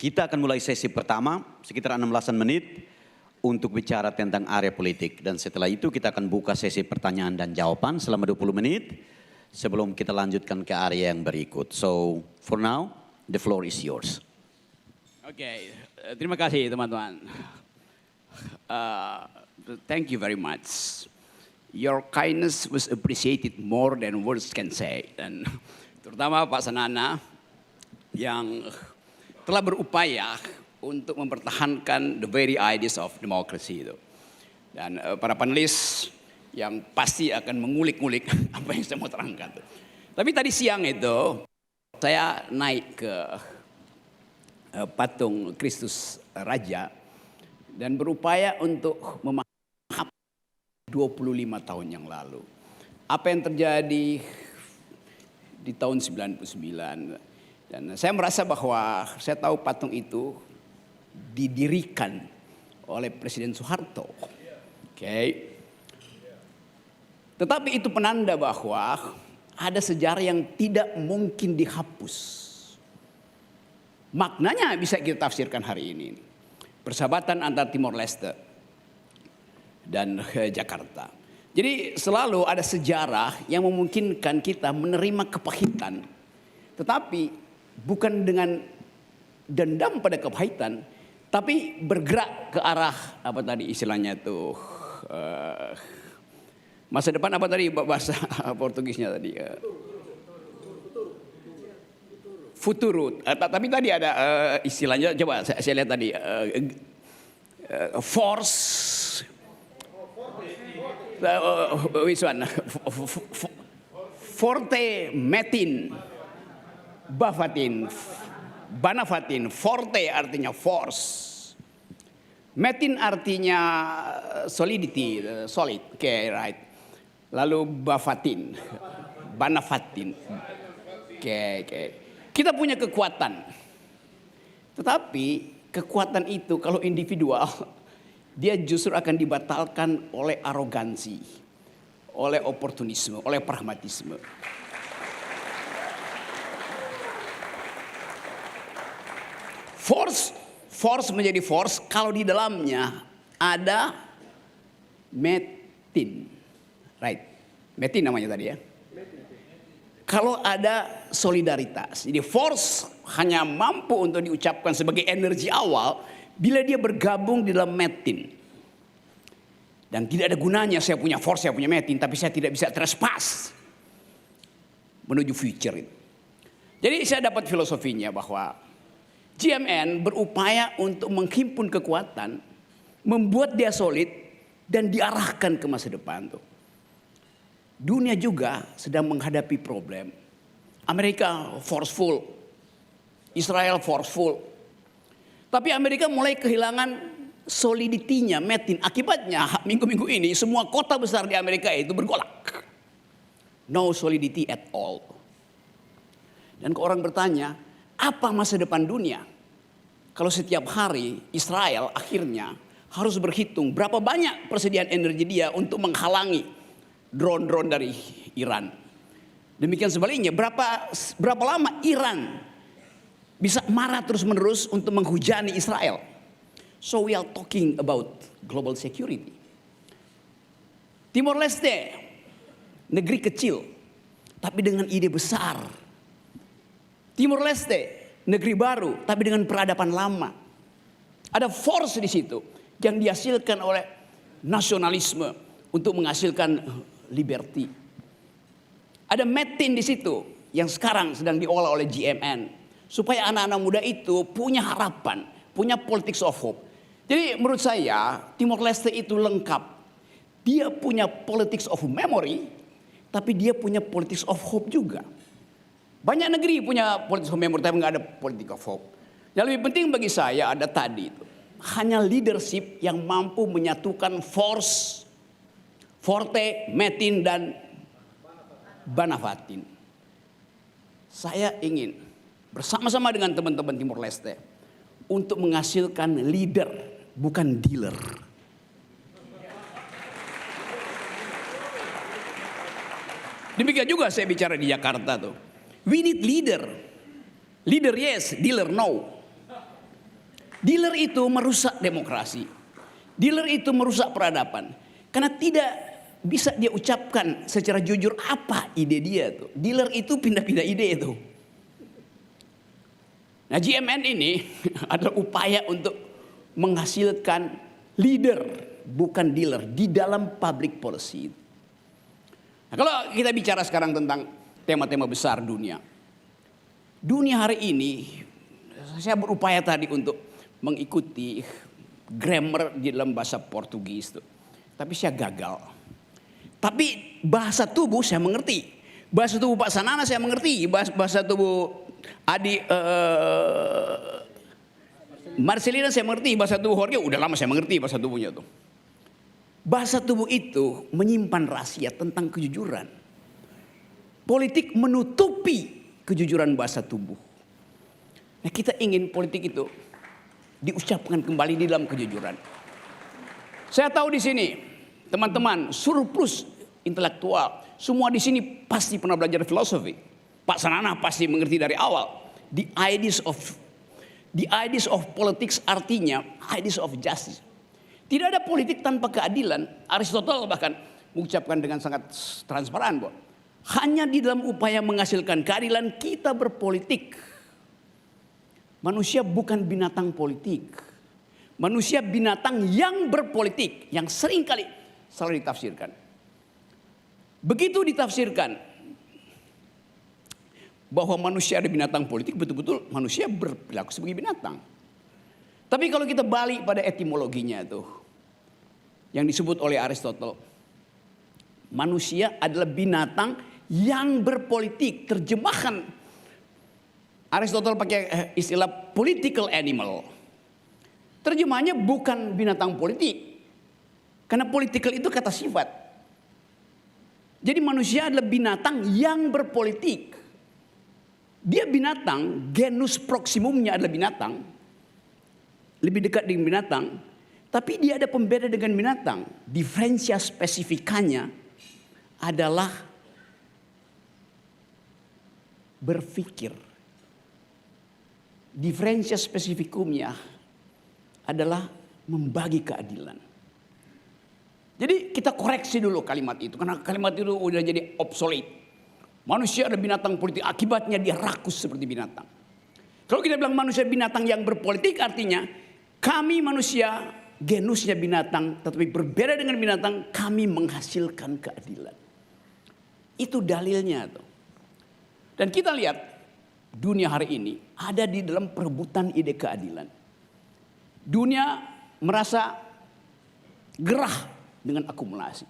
Kita akan mulai sesi pertama sekitar 16 menit untuk bicara tentang area politik. Dan setelah itu kita akan buka sesi pertanyaan dan jawaban selama 20 menit sebelum kita lanjutkan ke area yang berikut. So, for now, the floor is yours. Oke, terima kasih teman-teman. Thank you very much. Your kindness was appreciated more than words can say. Dan terutama Pak Sanana yang telah berupaya untuk mempertahankan the very ideas of democracy itu. Dan para panelis yang pasti akan mengulik-ngulik apa yang saya mau terangkan. Tapi tadi siang itu saya naik ke patung Kristus Raja dan berupaya untuk memahami 25 tahun yang lalu. Apa yang terjadi di tahun 99. Dan saya merasa bahwa saya tahu patung itu didirikan oleh Presiden Soeharto. Oke. Tetapi itu penanda bahwa ada sejarah yang tidak mungkin dihapus. Maknanya bisa kita tafsirkan hari ini. Persahabatan antara Timor Leste dan Jakarta. Jadi selalu ada sejarah yang memungkinkan kita menerima kepahitan. Tetapi bukan dengan dendam pada kepahitan, tapi bergerak ke arah apa tadi istilahnya tuh masa depan apa tadi bahasa Portugisnya tadi futuro. Tapi tadi ada istilahnya coba saya lihat tadi force which one forte metin Bafatin, Banafatin, forte artinya force, metin artinya solidity, solid, okay, right. Lalu Bafatin, Banafatin, okay. Kita punya kekuatan, tetapi kekuatan itu kalau individual, dia justru akan dibatalkan oleh arogansi, oleh oportunisme, oleh pragmatisme. Force menjadi force kalau di dalamnya ada metin, right? Metin namanya tadi ya. Kalau ada solidaritas, jadi force hanya mampu untuk diucapkan sebagai energi awal bila dia bergabung di dalam metin. Dan tidak ada gunanya saya punya force, saya punya metin, tapi saya tidak bisa trespass menuju future itu. Jadi saya dapat filosofinya bahwa GMN berupaya untuk menghimpun kekuatan, membuat dia solid dan diarahkan ke masa depan tuh. Dunia juga sedang menghadapi problem. Amerika forceful, Israel forceful. Tapi Amerika mulai kehilangan soliditinya, metin. Akibatnya minggu-minggu ini semua kota besar di Amerika itu bergolak. No solidity at all. Dan orang bertanya, apa masa depan dunia? Kalau setiap hari Israel akhirnya harus berhitung berapa banyak persediaan energi dia untuk menghalangi drone-drone dari Iran. Demikian sebaliknya, berapa lama Iran bisa marah terus-menerus untuk menghujani Israel. So we are talking about global security. Timor Leste, negeri kecil, tapi dengan ide besar. Timor Leste, negeri baru, tapi dengan peradaban lama. Ada force di situ yang dihasilkan oleh nasionalisme untuk menghasilkan liberty. Ada metin di situ yang sekarang sedang diolah oleh GMN supaya anak-anak muda itu punya harapan, punya politics of hope. Jadi menurut saya Timor Leste itu lengkap. Dia punya politics of memory, tapi dia punya politics of hope juga. Banyak negeri punya politics of memory tapi nggak ada politics of hope. Yang lebih penting bagi saya ada tadi itu. Hanya leadership yang mampu menyatukan force, forte, metin dan banafatin. Saya ingin bersama-sama dengan teman-teman Timor Leste untuk menghasilkan leader, bukan dealer. Demikian juga saya bicara di Jakarta tuh. We need leader. Leader yes, dealer no. Dealer itu merusak demokrasi. Dealer itu merusak peradaban. Karena tidak bisa dia ucapkan secara jujur apa ide dia tuh. Dealer itu pindah-pindah ide itu. Nah, GMN ini adalah upaya untuk menghasilkan leader, bukan dealer, di dalam public policy. Nah, kalau kita bicara sekarang tentang tema-tema besar dunia. Dunia hari ini, saya berupaya tadi untuk mengikuti grammar di dalam bahasa Portugis tuh. Tapi saya gagal. Tapi bahasa tubuh saya mengerti. Bahasa tubuh Pak Sanana saya mengerti. Bahasa tubuh Adi Marcelina saya mengerti. Bahasa tubuh Jorge udah lama saya mengerti bahasa tubuhnya tuh. Bahasa tubuh itu menyimpan rahasia tentang kejujuran. Politik menutupi kejujuran bahasa tubuh. Nah, kita ingin politik itu diucapkan kembali di dalam kejujuran. Saya tahu di sini teman-teman surplus intelektual, semua di sini pasti pernah belajar filosofi. Pak Sanana pasti mengerti dari awal. The ideas of politics artinya ideas of justice. Tidak ada politik tanpa keadilan. Aristoteles bahkan mengucapkan dengan sangat transparan bahwa hanya di dalam upaya menghasilkan keadilan kita berpolitik. Manusia bukan binatang politik. Manusia binatang yang berpolitik. Yang seringkali selalu ditafsirkan. Begitu ditafsirkan bahwa manusia ada binatang politik, betul-betul manusia berperilaku sebagai binatang. Tapi kalau kita balik pada etimologinya itu, yang disebut oleh Aristoteles, manusia adalah binatang yang berpolitik. Terjemahan Aristoteles pakai istilah political animal. Terjemahannya bukan binatang politik. Karena political itu kata sifat. Jadi manusia adalah binatang yang berpolitik. Dia binatang, genus proximumnya adalah binatang. Lebih dekat dengan binatang. Tapi dia ada pembeda dengan binatang. Diferensia spesifikannya adalah berpikir. Diferensia spesifikumnya adalah membagi keadilan. Jadi kita koreksi dulu kalimat itu. Karena kalimat itu udah jadi obsolete. Manusia ada binatang politik. Akibatnya dia rakus seperti binatang. Kalau kita bilang manusia binatang yang berpolitik artinya kami manusia genusnya binatang. Tetapi berbeda dengan binatang kami menghasilkan keadilan. Itu dalilnya tuh. Dan kita lihat dunia hari ini ada di dalam perebutan ide keadilan. Dunia merasa gerah dengan akumulasi.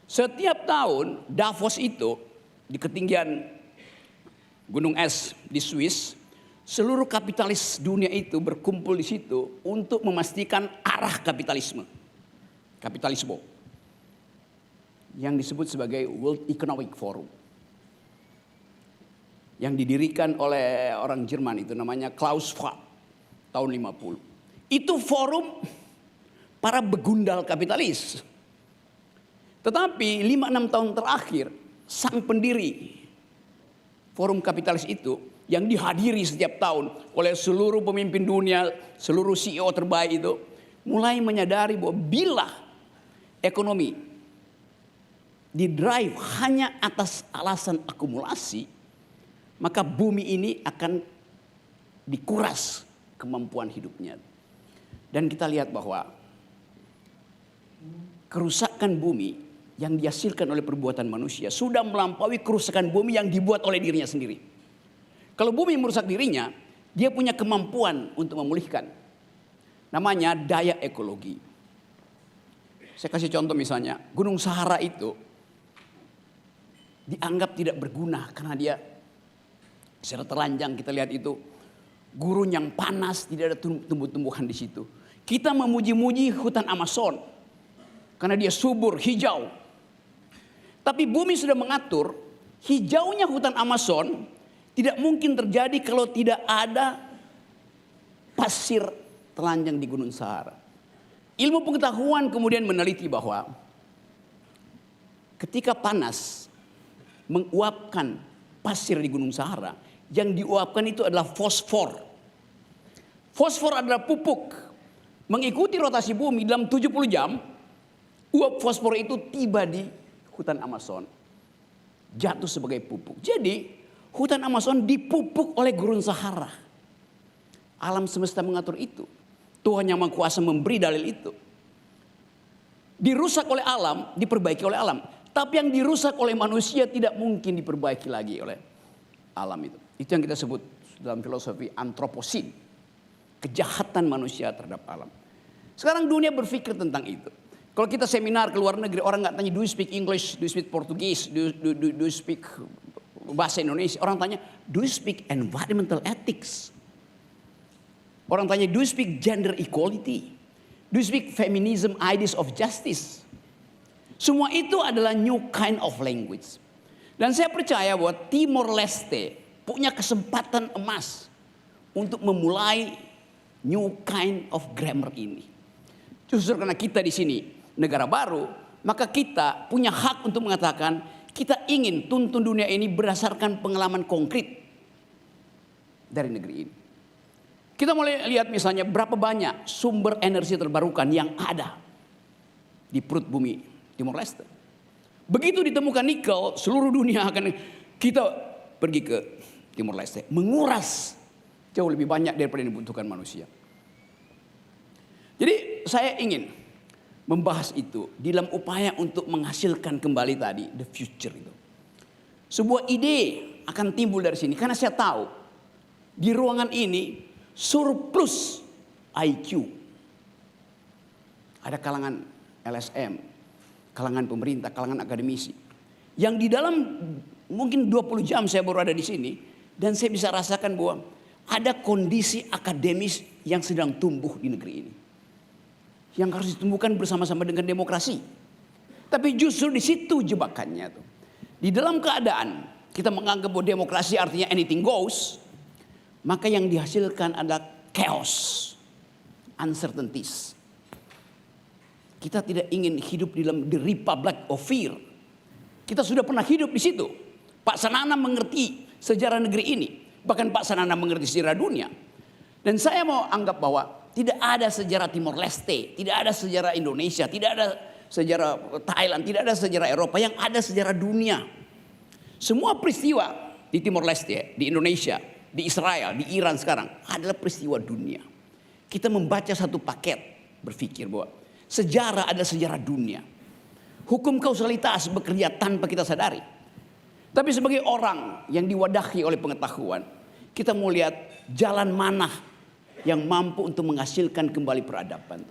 Setiap tahun Davos itu di ketinggian gunung es di Swiss, seluruh kapitalis dunia itu berkumpul di situ untuk memastikan arah kapitalisme. Kapitalisme yang disebut sebagai World Economic Forum. Yang didirikan oleh orang Jerman itu namanya Klaus Schwab tahun 50. Itu forum para begundal kapitalis. Tetapi 5-6 tahun terakhir sang pendiri forum kapitalis itu yang dihadiri setiap tahun oleh seluruh pemimpin dunia, seluruh CEO terbaik itu mulai menyadari bahwa bila ekonomi didrive hanya atas alasan akumulasi, maka bumi ini akan dikuras kemampuan hidupnya. Dan kita lihat bahwa kerusakan bumi yang dihasilkan oleh perbuatan manusia sudah melampaui kerusakan bumi yang dibuat oleh dirinya sendiri. Kalau bumi merusak dirinya, dia punya kemampuan untuk memulihkan. Namanya daya ekologi. Saya kasih contoh misalnya, Gunung Sahara itu dianggap tidak berguna karena dia secara telanjang kita lihat itu gurun yang panas, tidak ada tumbuh-tumbuhan di situ. Kita memuji-muji hutan Amazon karena dia subur, hijau. Tapi bumi sudah mengatur hijaunya hutan Amazon tidak mungkin terjadi kalau tidak ada pasir telanjang di Gunung Sahara. Ilmu pengetahuan kemudian meneliti bahwa ketika panas menguapkan pasir di Gunung Sahara, yang diuapkan itu adalah fosfor. Fosfor adalah pupuk. Mengikuti rotasi bumi dalam 70 jam, uap fosfor itu tiba di hutan Amazon. Jatuh sebagai pupuk. Jadi hutan Amazon dipupuk oleh gurun Sahara. Alam semesta mengatur itu. Tuhan yang Maha Kuasa memberi dalil itu. Dirusak oleh alam, diperbaiki oleh alam. Tapi yang dirusak oleh manusia tidak mungkin diperbaiki lagi oleh alam itu. Itu yang kita sebut dalam filosofi antroposin. Kejahatan manusia terhadap alam. Sekarang dunia berpikir tentang itu. Kalau kita seminar ke luar negeri, orang nggak tanya, do you speak English, do you speak Portugis, do you speak bahasa Indonesia. Orang tanya, do you speak environmental ethics? Orang tanya, do you speak gender equality? Do you speak feminism, ideas of justice? Semua itu adalah new kind of language. Dan saya percaya bahwa Timor Leste punya kesempatan emas untuk memulai new kind of grammar ini. Justru karena kita di sini negara baru, maka kita punya hak untuk mengatakan kita ingin tuntun dunia ini berdasarkan pengalaman konkret dari negeri ini. Kita mulai lihat misalnya berapa banyak sumber energi terbarukan yang ada di perut bumi Timor Leste. Begitu ditemukan nikel, seluruh dunia akan kita pergi ke Timor Leste. Menguras jauh lebih banyak daripada yang dibutuhkan manusia. Jadi saya ingin membahas itu dalam upaya untuk menghasilkan kembali tadi the future itu. Sebuah ide akan timbul dari sini karena saya tahu di ruangan ini surplus IQ. Ada kalangan LSM, kalangan pemerintah, kalangan akademisi. Yang di dalam mungkin 20 jam saya baru ada di sini dan saya bisa rasakan bahwa ada kondisi akademis yang sedang tumbuh di negeri ini. Yang harus ditumbuhkan bersama-sama dengan demokrasi. Tapi justru di situ jebakannya tuh. Di dalam keadaan kita menganggap bahwa demokrasi artinya anything goes, maka yang dihasilkan adalah chaos, uncertainties. Kita tidak ingin hidup di dalam the republic of fear. Kita sudah pernah hidup di situ. Pak Sanana mengerti sejarah negeri ini. Bahkan Pak Sanana mengerti sejarah dunia. Dan saya mau anggap bahwa tidak ada sejarah Timor Leste, tidak ada sejarah Indonesia, tidak ada sejarah Thailand, tidak ada sejarah Eropa, yang ada sejarah dunia. Semua peristiwa di Timor Leste, di Indonesia, di Israel, di Iran sekarang adalah peristiwa dunia. Kita membaca satu paket, berpikir bahwa sejarah adalah sejarah dunia. Hukum kausalitas bekerja tanpa kita sadari. Tapi sebagai orang yang diwadahi oleh pengetahuan, kita mau lihat jalan mana yang mampu untuk menghasilkan kembali peradaban.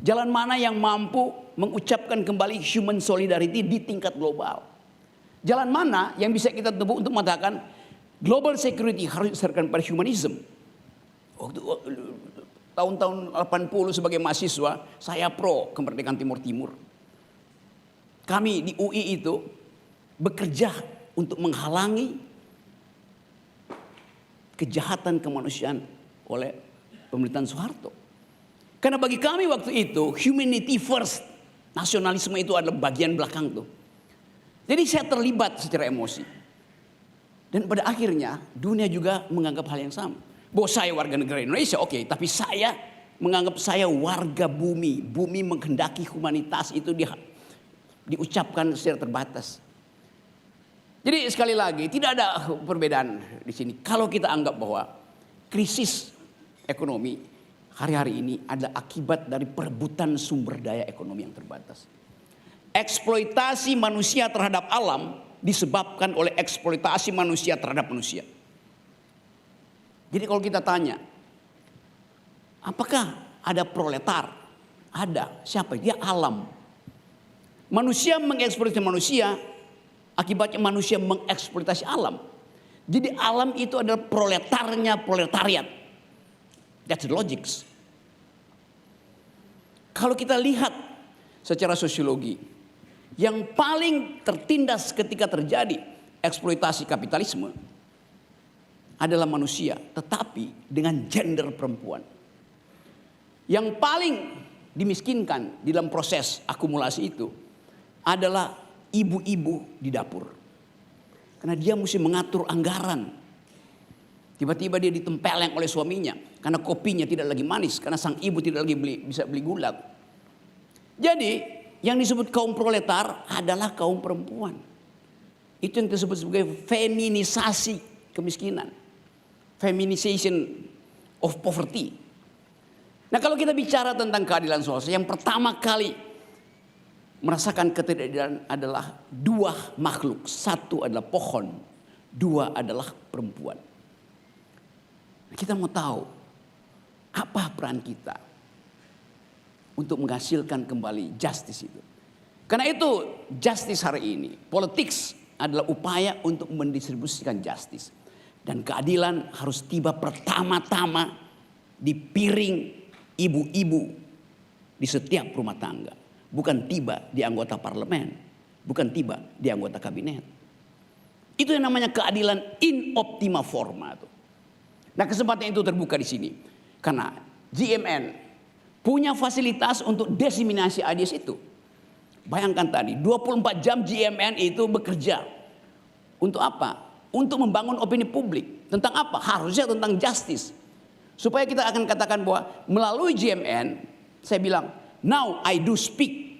Jalan mana yang mampu mengucapkan kembali human solidarity di tingkat global. Jalan mana yang bisa kita tempuh untuk mengatakan global security harus didasarkan pada humanism. Waktu tahun-tahun 80 sebagai mahasiswa, saya pro kemerdekaan Timur Timur. Kami di UI itu bekerja untuk menghalangi kejahatan kemanusiaan oleh pemerintahan Soeharto. Karena bagi kami waktu itu humanity first, nasionalisme itu adalah bagian belakang tuh. Jadi saya terlibat secara emosi. Dan pada akhirnya dunia juga menganggap hal yang sama. Bahwa saya warga negara Indonesia, oke, tapi saya menganggap saya warga bumi. Bumi menghendaki humanitas itu diucapkan secara terbatas. Jadi sekali lagi tidak ada perbedaan di sini. Kalau kita anggap bahwa krisis ekonomi hari-hari ini adalah akibat dari perebutan sumber daya ekonomi yang terbatas. Eksploitasi manusia terhadap alam disebabkan oleh eksploitasi manusia terhadap manusia. Jadi kalau kita tanya, apakah ada proletar? Ada. Siapa? Dia alam. Manusia mengeksploitasi manusia, akibatnya manusia mengeksploitasi alam. Jadi alam itu adalah proletarnya proletariat. That's the logics. Kalau kita lihat secara sosiologi, yang paling tertindas ketika terjadi eksploitasi kapitalisme adalah manusia, tetapi dengan gender perempuan. Yang paling dimiskinkan di dalam proses akumulasi itu adalah ibu-ibu di dapur. Karena dia mesti mengatur anggaran. Tiba-tiba dia ditempeleng oleh suaminya. karena kopinya tidak lagi manis, karena sang ibu tidak lagi bisa beli gula. Jadi yang disebut kaum proletar adalah kaum perempuan. Itu yang disebut sebagai feminisasi kemiskinan, feminization of poverty. Nah, kalau kita bicara tentang keadilan sosial, yang pertama kali merasakan ketidakadilan adalah dua makhluk. Satu adalah pohon, dua adalah perempuan. Kita mau tahu apa peran kita untuk menghasilkan kembali justice itu. Karena itu justice hari ini, politics adalah upaya untuk mendistribusikan justice. Dan keadilan harus tiba pertama-tama di piring ibu-ibu di setiap rumah tangga. Bukan tiba di anggota parlemen, bukan tiba di anggota kabinet. Itu yang namanya keadilan in optima forma. Nah, kesempatan itu terbuka di sini. Karena GMN punya fasilitas untuk diseminasi ideas itu. Bayangkan tadi 24 jam GMN itu bekerja. Untuk apa? Untuk membangun opini publik. Tentang apa? Harusnya tentang justice. Supaya kita akan katakan bahwa melalui GMN, saya bilang, now I do speak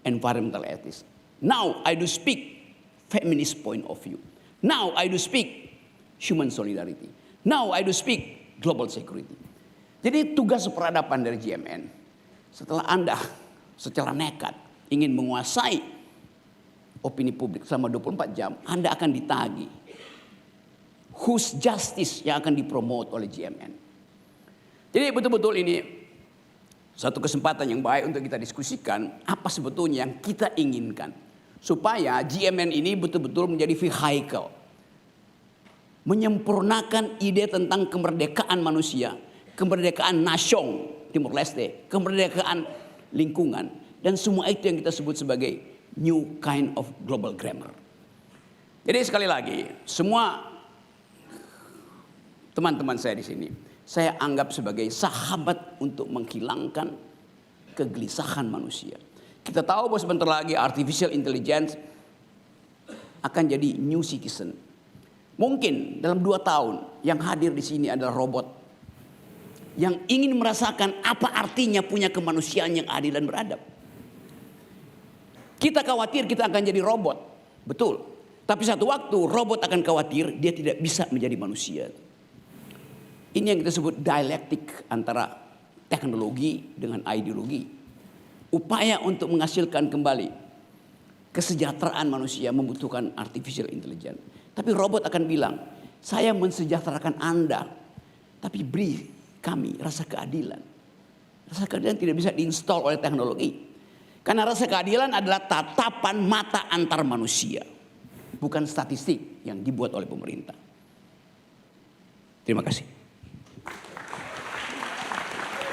environmental ethics. Now I do speak feminist point of view. Now I do speak human solidarity. Now I do speak global security. Jadi tugas peradaban dari GMN, setelah Anda secara nekat ingin menguasai opini publik selama 24 jam, Anda akan ditagih. Whose justice yang akan dipromot oleh GMN. Jadi betul-betul ini satu kesempatan yang baik untuk kita diskusikan apa sebetulnya yang kita inginkan. Supaya GMN ini betul-betul menjadi vehicle. Menyempurnakan ide tentang kemerdekaan manusia, kemerdekaan nasion Timur Leste, kemerdekaan lingkungan, dan semua itu yang kita sebut sebagai new kind of global grammar. Jadi sekali lagi, semua teman-teman saya di sini, saya anggap sebagai sahabat untuk menghilangkan kegelisahan manusia. Kita tahu bahwa sebentar lagi artificial intelligence akan jadi new citizen. Mungkin dalam 2 tahun yang hadir di sini adalah robot yang ingin merasakan apa artinya punya kemanusiaan yang adil dan beradab. Kita khawatir kita akan jadi robot, betul. Tapi satu waktu robot akan khawatir dia tidak bisa menjadi manusia. Ini yang kita sebut dialektik antara teknologi dengan ideologi. Upaya untuk menghasilkan kembali kesejahteraan manusia membutuhkan artificial intelligence. Tapi robot akan bilang, saya mensejahterakan Anda, tapi beri kami rasa keadilan. Rasa keadilan tidak bisa diinstal oleh teknologi. Karena rasa keadilan adalah tatapan mata antar manusia. Bukan statistik yang dibuat oleh pemerintah. Terima kasih.